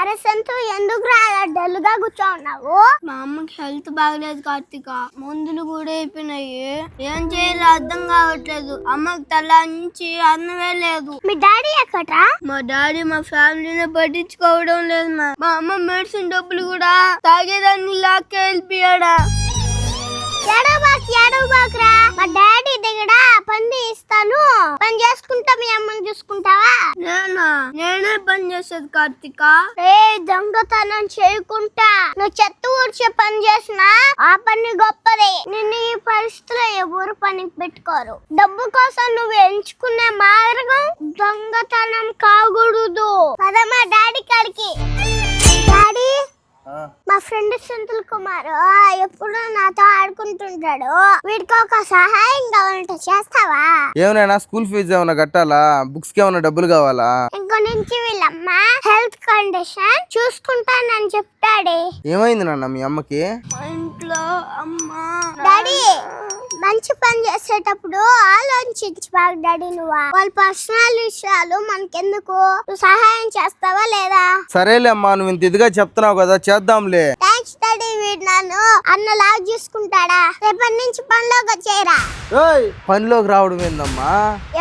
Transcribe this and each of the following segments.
అరే సంతు ఎందుకు అలా డల్ గా కూర్చోన్నావు? మా అమ్మకి హెల్త్ బాగలేదు కార్తిక, మందులు కూడా అయిపోయినాయి. ఏం చేయాలో అర్థం కావట్లేదు. అమ్మకి తల నుంచి అన్నమే లేదు. మీ డాడీ ఎక్కడ్రా? మా డాడీ మా ఫ్యామిలీని పట్టించుకోవడం లేదు. మా అమ్మ మెడిసిన్ డబ్బులు కూడా తాగేదాన్ని లాక్కే వెళ్ళిపోయాడా. ఏడవబాకురా, మా డాడీ దగ్గర పని ఇస్తాను, పని చేసుకుంటా, మీ అమ్మని చూసుకుంటావా? నేనే పని చేసేది కార్తిక. దొంగతనం చేయకుండా నువ్వు చెత్త ఊడ్చే పని చేసినా ఆ పని గొప్పదే. నిన్ను ఈ పరిస్థితిలో ఎవరు పనికి పెట్టుకోరు. డబ్బు కోసం నువ్వు ఎంచుకునే మార్గం దొంగతనం కాకూడదు. పద మా డాడీ కాడికి. డాడీ, మా ఫ్రెండ్ సంతుల్ కుమార్ ఎప్పుడు నాతో ఆడుకుంటుంటాడు. వీడికి ఒక సహాయం కావాలంటే చేస్తావా? ఏమైనా స్కూల్ ఫీజు ఏమైనా కట్టాలా? బుక్స్ కి ఏమైనా డబ్బులు కావాలా? ఇంకో నుంచి వీళ్ళమ్మ హెల్త్ కండిషన్ చూసుకుంటానని చెప్తాడే. ఏమైంది నాన్న మీ అమ్మకి? ఇంట్లో అమ్మ. డాడీ, మంచి పని చేసేటప్పుడు ఆలోచించి బాగా డాడీ. నువ్వు వాళ్ళ పర్సనల్ విషయాలు మనకెందుకు? నువ్వు సహాయం చేస్తావా లేదా? సరేలే అమ్మా, నువ్వు ఇంత ఇదిగా చెప్తున్నావు కదా, చేద్దాంలే. Thanks daddy. వీడు నన్ను అన్నలాగా చూసుకుంటాడా? రేపటి నుంచి పనిలోకి వచ్చేయరా. పనిలోకి రావడం ఏందమ్మా?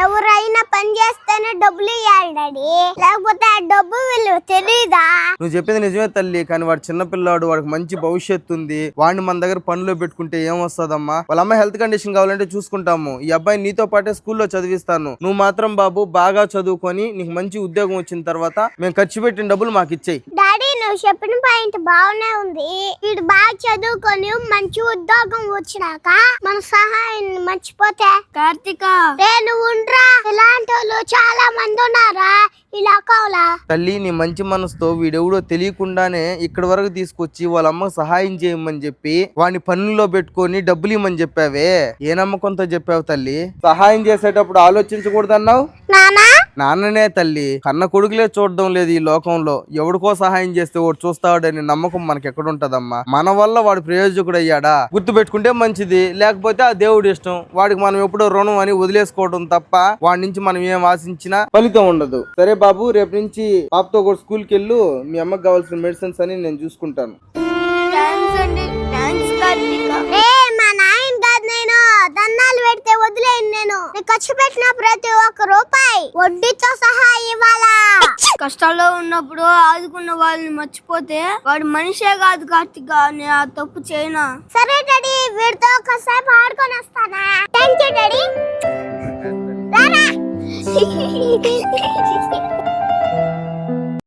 ఎవరైనా పని చేస్తేనే డబ్బులు ఇవ్వాలి డాడీ, లేకపోతే ఆ డబ్బు విలువ తెలీదా? నువ్వు చెప్పింది నిజమే తల్లి, కానీ వాడు చిన్నపిల్లాడు, వాడికి మంచి భవిష్యత్తు ఉంది. వాడిని మన దగ్గర పనిలో పెట్టుకుంటే ఏం వస్తుందమ్మా? వాళ్ళ అమ్మ హెల్త్ కండిషన్ కావాలంటే చూసుకుంటాము. ఈ అబ్బాయి నీతో పాటే స్కూల్లో చదివిస్తాను. నువ్వు మాత్రం బాబు బాగా చదువుకొని నీకు మంచి ఉద్యోగం వచ్చిన తర్వాత మేము ఖర్చు పెట్టిన డబ్బులు మాకు ఇచ్చేయి. డాడీ, నువ్వు చెప్పిన పాయింట్ బాగానే ఉంది. వీడు బాగా చదువుకొని మంచి ఉద్యోగం వచ్చినాక మన సహాయాన్ని మర్చిపోతే కార్తిక, నువ్వు ఉండ్రా. ఇలాంటి వాళ్ళు చాలా మంది ఉన్నారా ఇలా కావాలా? తల్లి, నీ మంచి మనసుతో వీడెవడో తెలియకుండానే ఇక్కడి వరకు తీసుకొచ్చి వాళ్ళ అమ్మకు సహాయం చేయమని చెప్పి వాడిని పనుల్లో పెట్టుకొని డబ్బులు ఇవ్వమని చెప్పావే. ఏ నమ్మకంతో చెప్పావు తల్లి? సహాయం చేసేటప్పుడు ఆలోచించకూడదన్నావు. నాన్ననే తల్లి, కన్న కొడుకులే చూడడం లేదు ఈ లోకంలో. ఎవడికో సహాయం చేస్తే వాడు చూస్తాడని నమ్మకం మనకి ఎక్కడుంటదమ్మా? మన వల్ల వాడు ప్రయోజకుడు అయ్యాడా? గుర్తు పెట్టుకుంటే మంచిది, లేకపోతే ఆ దేవుడి ఇష్టం. వాడికి మనం ఎప్పుడో రుణం అని వదిలేసుకోవడం తప్ప వాడి నుంచి మనం ఏం ఆశించినా ఫలితం ఉండదు. సరే బాబు, రేపు నుంచి పాపతో కూడా స్కూల్కి వెళ్ళు. మీ అమ్మకి కావాల్సిన మెడిసిన్స్ అని నేను చూసుకుంటాను. మా నాయన కాదు, నేను దన్నాలు పెడితే వదిలేను. నేను ఖర్చు పెట్టిన ప్రతి ఒక్క రూపాయి వడ్డీతో సహా ఇవ్వాలా. కష్టాల్లో ఉన్నప్పుడు ఆదుకున్న వాళ్ళని మర్చిపోతే వాడు మనిషే కాదు కార్తిక. నేను ఆ తప్పు చేయనా? సరే డాడీ, వీడితో ఒకసారి ఆడుకొని వస్తానా? Thank you daddy.